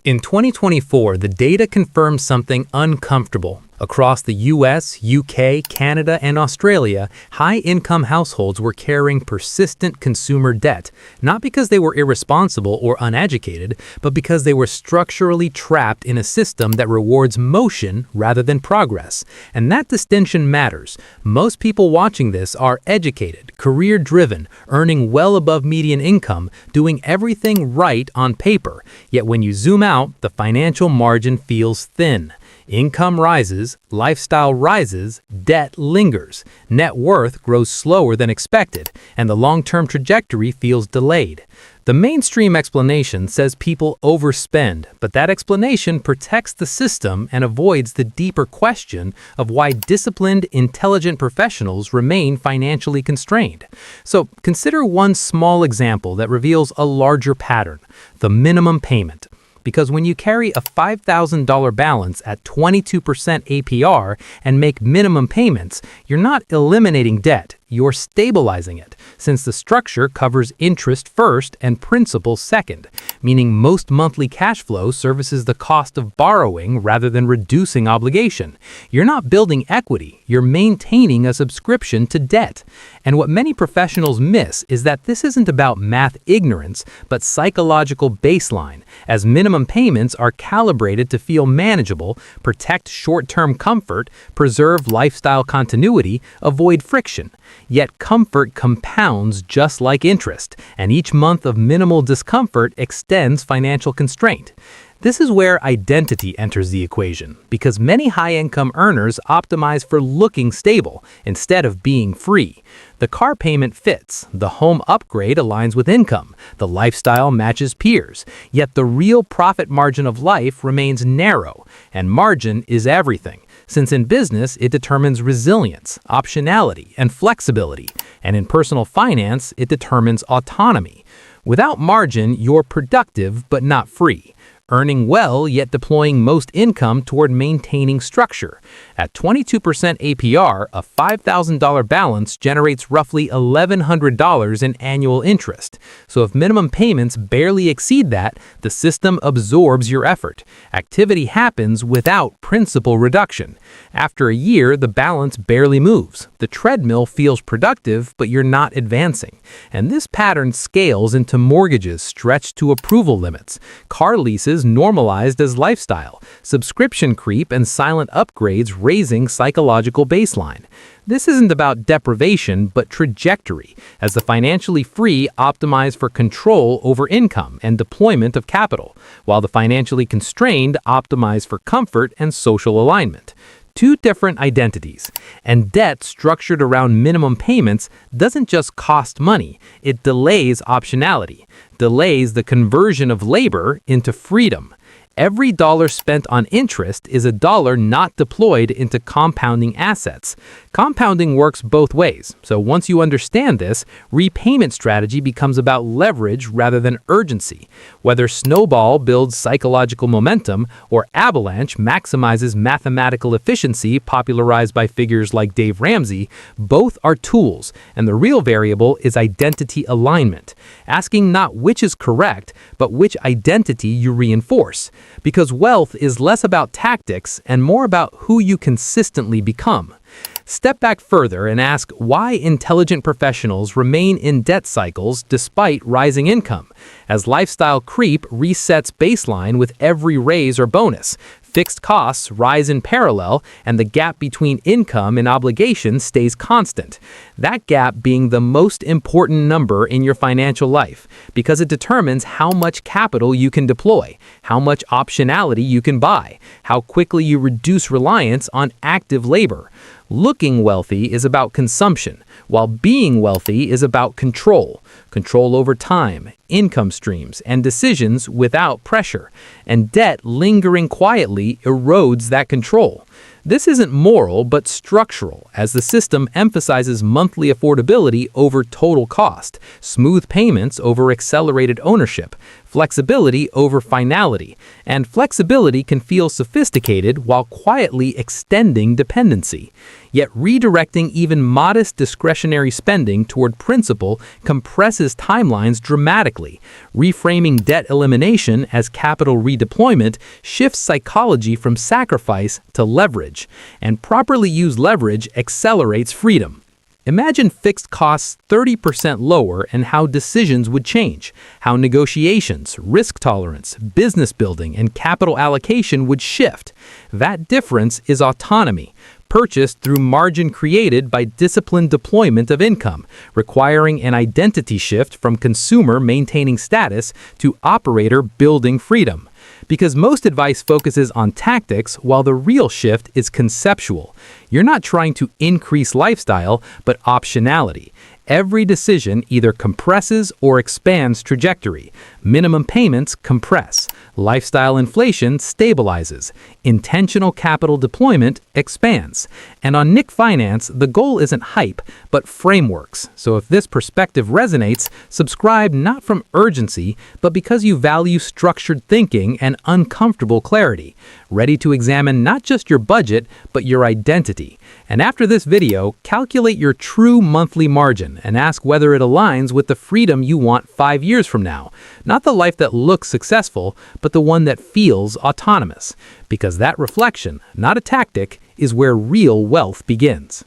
In 2024, the data confirms something uncomfortable. Across the US, UK, Canada, and Australia, high-income households were carrying persistent consumer debt, not because they were irresponsible or uneducated, but because they were structurally trapped in a system that rewards motion rather than progress. And that distinction matters. Most people watching this are educated, career-driven, earning well above median income, doing everything right on paper. Yet when you zoom out, the financial margin feels thin. Income rises, lifestyle rises, debt lingers, net worth grows slower than expected, and the long-term trajectory feels delayed. The mainstream explanation says people overspend, but that explanation protects the system and avoids the deeper question of why disciplined, intelligent professionals remain financially constrained. So consider one small example that reveals a larger pattern: the minimum payment. Because when you carry a $5,000 balance at 22% APR and make minimum payments, you're not eliminating debt, you're stabilizing it, since the structure covers interest first and principal second, meaning most monthly cash flow services the cost of borrowing rather than reducing obligation. You're not building equity, you're maintaining a subscription to debt. And what many professionals miss is that this isn't about math ignorance, but psychological baseline, as minimum payments are calibrated to feel manageable, protect short-term comfort, preserve lifestyle continuity, avoid friction. Yet comfort compounds just like interest, and each month of minimal discomfort extends financial constraint. This is where identity enters the equation, because many high-income earners optimize for looking stable instead of being free. The car payment fits, the home upgrade aligns with income, the lifestyle matches peers, yet the real profit margin of life remains narrow, and margin is everything. Since in business, it determines resilience, optionality, and flexibility, and in personal finance, it determines autonomy. Without margin, you're productive but not free, earning well yet deploying most income toward maintaining structure. At 22% APR, a $5,000 balance generates roughly $1,100 in annual interest. So if minimum payments barely exceed that, the system absorbs your effort. Activity happens without principal reduction. After a year, the balance barely moves. The treadmill feels productive, but you're not advancing. And this pattern scales into mortgages stretched to approval limits, car leases normalized as lifestyle, subscription creep and silent upgrades raising psychological baseline. This isn't about deprivation, but trajectory, as the financially free optimize for control over income and deployment of capital, while the financially constrained optimize for comfort and social alignment. Two different identities, and debt structured around minimum payments doesn't just cost money, it delays optionality, delays the conversion of labor into freedom. Every dollar spent on interest is a dollar not deployed into compounding assets. Compounding works both ways, so once you understand this, repayment strategy becomes about leverage rather than urgency. Whether Snowball builds psychological momentum or Avalanche maximizes mathematical efficiency popularized by figures like Dave Ramsey, both are tools, and the real variable is identity alignment, asking not which is correct, but which identity you reinforce. Because wealth is less about tactics and more about who you consistently become. Step back further and ask why intelligent professionals remain in debt cycles despite rising income, as lifestyle creep resets baseline with every raise or bonus. Fixed costs rise in parallel, and the gap between income and obligation stays constant. That gap being the most important number in your financial life, because it determines how much capital you can deploy, how much optionality you can buy, how quickly you reduce reliance on active labor. Looking wealthy is about consumption, while being wealthy is about control. Control over time, income streams, and decisions without pressure. And debt lingering quietly erodes that control. This isn't moral, but structural, as the system emphasizes monthly affordability over total cost, smooth payments over accelerated ownership, flexibility over finality, and flexibility can feel sophisticated while quietly extending dependency. Yet redirecting even modest discretionary spending toward principle compresses timelines dramatically. Reframing debt elimination as capital redeployment shifts psychology from sacrifice to leverage, and properly used leverage accelerates freedom. Imagine fixed costs 30% lower and how decisions would change, how negotiations, risk tolerance, business building, and capital allocation would shift. That difference is autonomy, purchased through margin created by disciplined deployment of income, requiring an identity shift from consumer maintaining status to operator building freedom. Because most advice focuses on tactics while the real shift is conceptual. You're not trying to increase lifestyle, but optionality. Every decision either compresses or expands trajectory. Minimum payments compress. Lifestyle inflation stabilizes. Intentional capital deployment expands. And on Nick Finance, the goal isn't hype, but frameworks. So if this perspective resonates, subscribe not from urgency, but because you value structured thinking and uncomfortable clarity. Ready to examine not just your budget, but your identity. And after this video, calculate your true monthly margin and ask whether it aligns with the freedom you want 5 years from now. Not the life that looks successful, but the one that feels autonomous. Because that reflection, not a tactic, is where real wealth begins.